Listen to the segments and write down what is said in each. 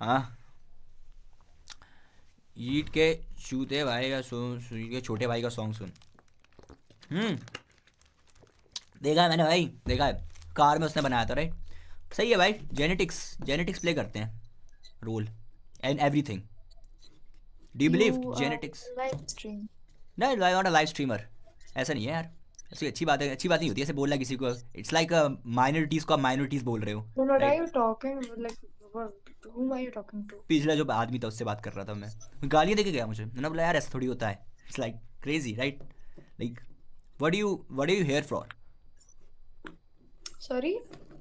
हाँ, ईद के चूते भाई का ईद के छोटे भाई का सॉन्ग सुन। हम्म। देखा है मैंने भाई, देखा है। कार में उसने बनाया था, राइट। सही है भाई, जेनेटिक्स जेनेटिक्स प्ले करते हैं role and everything. Do you believe You genetics? live stream. नहीं, I not a live streamer. ऐसा नहीं है यार। ऐसी अच्छी बात है, अच्छी बात नहीं होती ऐसे बोलना किसी को। इट्स लाइक माइनॉरिटीज़ को आप माइनॉरिटीज़ बोल रहे हो, Then what are right. you talking like? What, whom are you talking to? पिछला जो आदमी था उससे बात कर रहा था मैं। गालियाँ दे के गया मुझे, मैंने बोला यार ऐसा थोड़ी होता है। It's like crazy, right. Like what do you here for? Sorry?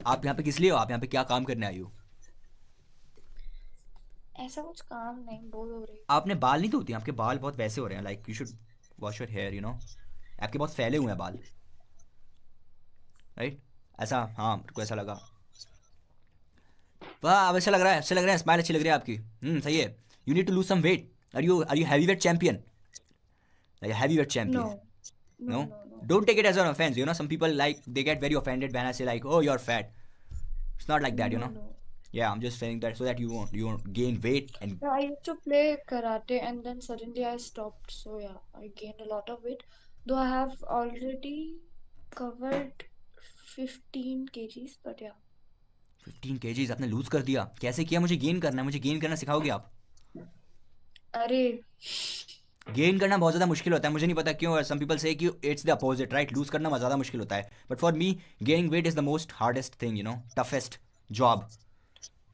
आप यहाँ पे किस लिए हो? आप यहाँ पे क्या काम करने आई हो? ऐसा कुछ काम नहीं बोल हो रही। आपने बाल नहीं धोती? आपके बाल बहुत वैसे हो रहे हैं, like you should wash your hair, आपके बहुत फैले हुए हैं बाल, राइट। ऐसा, हाँ, मेरे को ऐसा लगा। वाह, अब अच्छा लग रहा है, अच्छा लग रहा है, स्माइल अच्छी लग रही है आपकी। सही है। You need to lose some weight. Are you heavyweight champion? Heavyweight champion? No, no, No. no, no. Don't take it as an offense. Some people like they get very offended when I say like, "Oh, you're fat." It's not like that. No, no. Yeah, I'm just saying that so that you won't gain weight and. Yeah, I used to play karate and then suddenly I stopped. So yeah, I gained a lot of weight. Though I have already covered 15 kgs, but yeah. 15 kgs आपने loose कर दिया? कैसे किया? मुझे gain करना है, मुझे gain करना सिखाओगे आप? अरे गेन करना बहुत ज़्यादा मुश्किल होता है, मुझे नहीं पता क्यों। सम पीपल से कि it's the opposite, right. Lose करना ज़्यादा मुश्किल होता है, but for me gaining weight is the most hardest thing, toughest job,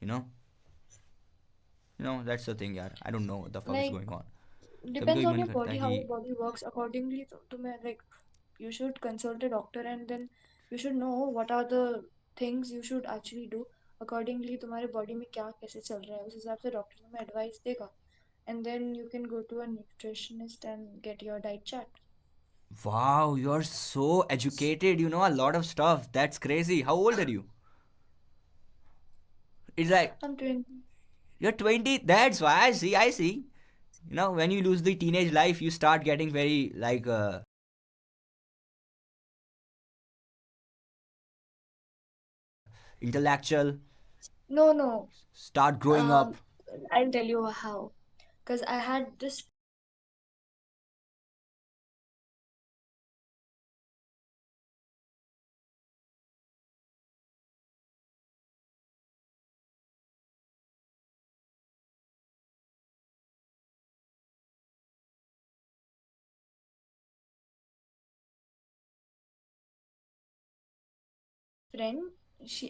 you know that's the thing यार। I don't know what the fuck is like going on. कभी depends कभी on मन your करता body है how कि your body works accordingly to me like you should consult a doctor and then you should know what are the things you should actually do accordingly तुम्हारे body में क्या कैसे चल रहा है उस हिसाब से डॉक्टर तुम्हें एडवाइस देगा and then you can go to a nutritionist and get your diet chart. wow, you're so educated, you know a lot of stuff. That's crazy. How old are you? It's like I'm 20. you're 20. That's why I see. When you lose the teenage life, you start getting very like intellectual, No, no. start growing up. Um, I'll tell you how. Because I had this friend.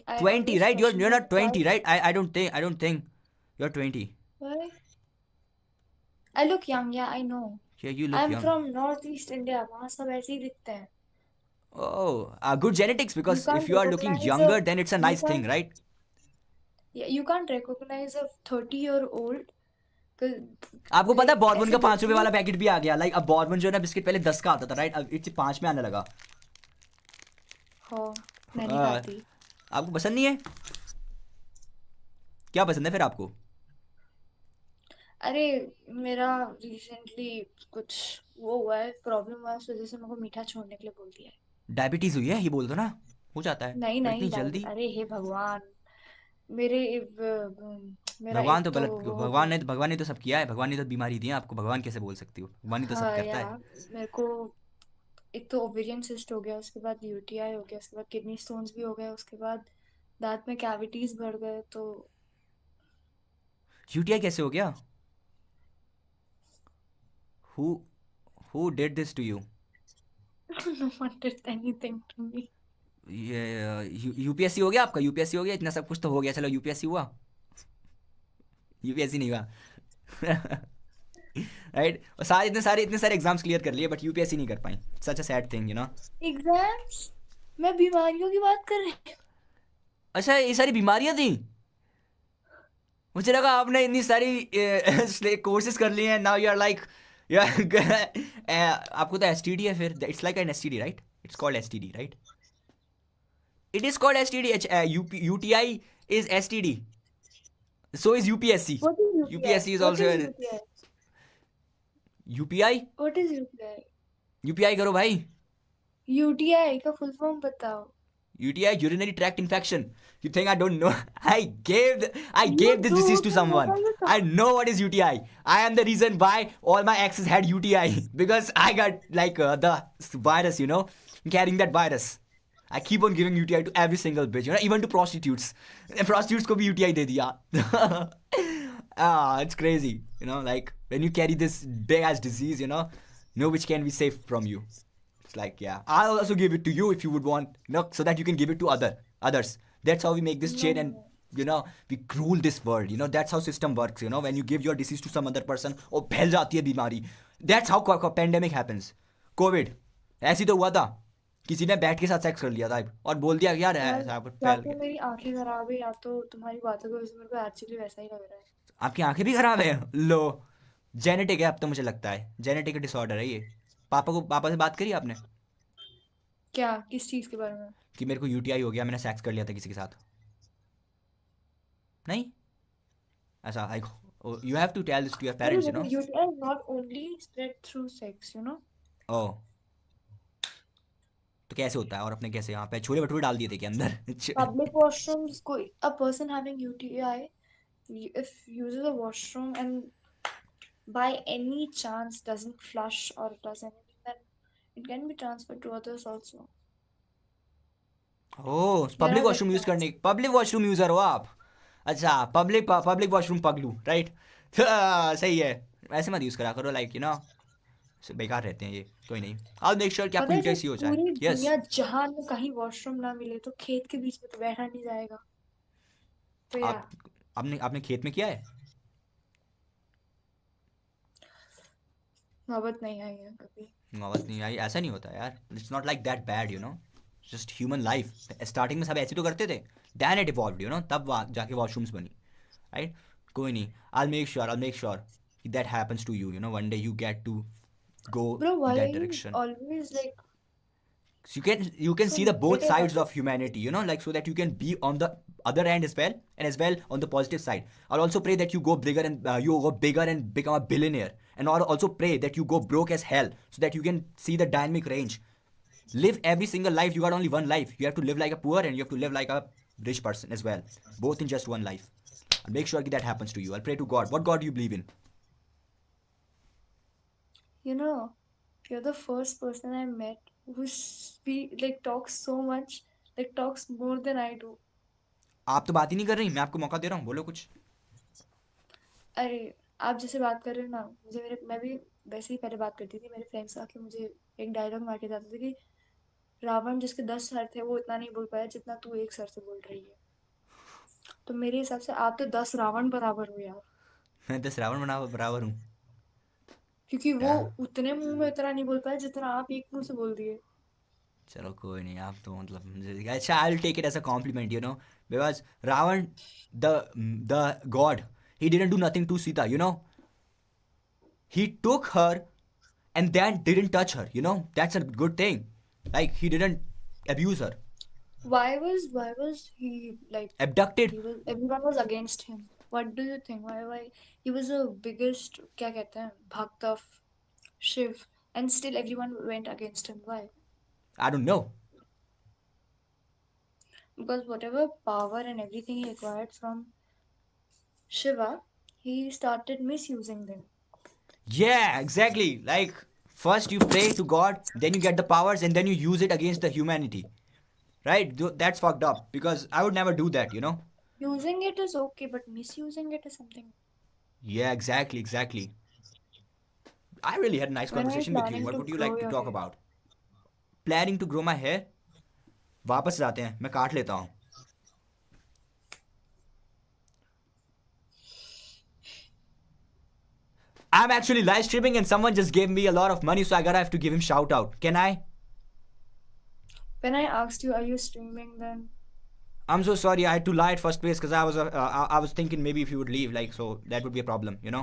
I 20, always right? You're, question you're her not why. 20, right? I don't think you're 20. Why? I look young, yeah, I know. Yeah, you look I'm young. from Northeast India. वहाँ सब ऐसे ही दिखते हैं. Oh, good genetics, You because if can't you are looking recognize a younger, then it's a you nice thing, can't right? yeah, you can't recognize a 30-year-old. आपको पता है Bourbon ऐसे का 5 रुपए देखती वाला हूँ. पैकेट भी आ गया, लाइक अब बॉर्बन जो है ना बिस्किट पहले 10 का आता था, राइट, अब इट्स 5 में आने लगा। हाँ, मैं नहीं हाँ, खाती. आपको पसंद नहीं है? क्या पसंद है फिर आपको? अरे मेरा रिसेंटली कुछ वो हुआ है प्रॉब्लम हुआ है उस वजह से मेरे को मीठा छोड़ने के लिए बोल दिया है. डायबिटीज हुई है ये बोल दो ना, हो जाता है। नहीं पर नहीं इतनी डायबिट जल्दी? अरे हे भगवान. मेरे मेरा भगवान एक तो तो गलत, वो हो गया. भगवान ने तो सब किया है, भगवान ने तो बीमारी दी है आपको, भगवान कैसे बोल सकती हो? भगवान ने तो सब हाँ करता है। यार मेरे को एक तो ओवेरियन सिस्ट हो गया उसके बाद यूटीआई हो गया उसके बाद किडनी स्टोन्स भी हो गए उसके बाद दांत में कैविटीज बढ़ गए तो यूटीआई कैसे हो गया? Who who did this to you? no one did anything to me. ये यूपीएससी हो गया आपका? यूपीएससी हो गया? इतना सब कुछ तो हो गया, चलो यूपीएससी हुआ। यूपीएससी नहीं हुआ। राइट। और सारे इतने सारे एग्जाम्स क्लियर कर लिए, बट यूपीएससी नहीं कर पाई। सच अ सैड थिंग। एग्जाम्स मैं बीमारियों की बात कर रही अच्छा, ये सारी बीमारियां थी? मुझे लगा आपने इतनी सारी कोर्सेज कर लिए हैं, नाउ यू आर लाइक आपको तो एसटीडी है फिर, it's like an STD, right? It's called STD, right? It is called STD. UTI is STD, so is UPSC. What is UPI? UPSC is What also is an UPI? UPI. What is UPI? UPI करो भाई। UTI का full form बताओ. UTI, urinary tract infection. You think I don't know? I gave You this do, disease to then someone. what are you I know what is UTI. I am the reason why all my exes had UTI because I got like the virus, you know, carrying that virus. I keep on giving UTI to every single bitch, you know, even to prostitutes. And prostitutes को भी UTI दे दिया. It's crazy, you know, like when you carry this big ass disease, you know, no which can be safe from you. It's like, yeah, I'll also give it to you if you would want, you know, so that you can give it to others. That's how we make this No, chain, and you know, we rule this world. You know, that's how system works. You know, when you give your disease to some other person, और फैल जाती है बीमारी. That's how pandemic happens. COVID ऐसी तो हुआ था. किसी ने बैठ के साथ सेक्स कर लिया था और बोल दिया कि यार यार ऐसा या फैल तो गया. मेरी आंखें खराब है या तो तुम्हारी बातों की वजह से मेरे को एक्चुअली वैसा ही लग रहा है. आपकी आंखें भी खराब है. लो, जेनेटिक है अब तो मुझे लगता है. जेनेटिक डिसऑर्डर है ये. पापा से बात करी आपने क्या, किस चीज के बारे में? कि मेरे को यूटीआई हो गया, मैंने सेक्स कर लिया था किसी के साथ? नहीं ऐसा आई. You have to tell this to your parents, you know. UTI is not only spread through sex, you know. Oh, तो कैसे होता है? और अपने कैसे यहाँ पे छोले भटूरे डाल दिए थे क्या अंदर? Public washrooms, a person having UTI, if uses a washroom and by any chance doesn't flush or does anything, then it can be transferred to others also. Oh, There public are washroom use करने, public washroom user हो आप? अच्छा, public washroom पगलू, right. सही है. ऐसे मत use करा करो, लाइक यू नो, बेकार रहते हैं ये. कोई नहीं, आई मेक श्योर कि आपको पता है यूटीआई जब हो जाए. पूरी यस. दुनिया जहान में कहीं वॉशरूम ना मिले तो खेत के बीच में तो बैठा नहीं जाएगा. तो या आप आपने खेत में किया है? नौबत नहीं आई है कभी. नौबत नहीं आई? ऐसा नहीं होता यार. It's not like that bad, you know. Just human life. Starting में सब ऐसे तो करते थे, then it evolved, you know, तब जाके वॉशरूम्स बनी, राइट. कोई नहीं, I make sure that happens to you, you know. One day you get to go Bro, why in are that you direction. always like So you can see so the both bitter sides about of humanity, you know, like so that you can be on the other end as well, and as well on the positive side. I'll also pray that you go bigger and become a billionaire, and I'll also pray that you go broke as hell so that you can see the dynamic range. Live every single life. You got only one life. You have to live like a poor and you have to live like a rich person as well, both in just one life. I'll make sure that happens to you. I'll pray to God. What God do you believe in? you know, you're the first person I met who talks so much, like talks more than I do. आप तो बात ही नहीं कर रही, मैं आपको मौका दे रहा हूँ, बोलो कुछ. अरे आप जैसे बात कर रहे हो ना, मैं भी वैसे ही पहले बात करती थी. मेरे फ्रेंड्स आके मुझे एक डायलॉग मार के जाते थे कि रावण जिसके 10 सर थे वो इतना नहीं बोल पाया जितना तू एक सर से बोल रही है. तो मेरे हिसाब से आप तो 10 रावण बराबर हो यार. मैं 10 रावण बराबर हूँ. क्योंकि वो यार उतने मुंह में उतना नहीं बोल पाया जितना आप एक मुंह से बोल दिए. चलो कोई नहीं, आप तो मतलब अच्छा, I will take it as a compliment, you know, because Ravan the god, he didn't do nothing to Sita, you know. He took her and then didn't touch her, you know. That's a good thing. Like he didn't abuse her. Why was he like Abducted. everyone was against him? What do you think? Why he was the biggest क्या कहते हैं भक्त of Shiv and still everyone went against him? Why? I don't know. Because whatever power and everything he acquired from Shiva, he started misusing them. Yeah, exactly. Like first you pray to God, then you get the powers, and then you use it against the humanity. Right? That's fucked up because I would never do that, you know. Using it is okay, but misusing it is something. Yeah, exactly. I really had a nice When are you conversation with you. planning What to would you grow like to your talk hair? about? Planning to grow my hair? वापस जाते हैं, मैं काट लेता हूँ. I'm actually live streaming and someone just gave me a lot of money, so I gotta have to give him shout out. Can I? When I asked you, are you streaming then? I'm so sorry, I had to lie at first place because I was thinking maybe if you would leave, like, so that would be a problem, you know.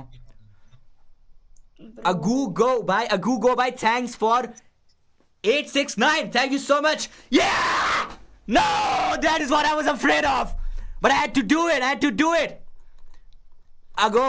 Bro, Agu go by. Thanks for 869. Thank you so much. Yeah! No, that is what I was afraid of. But I had to do it. Agu.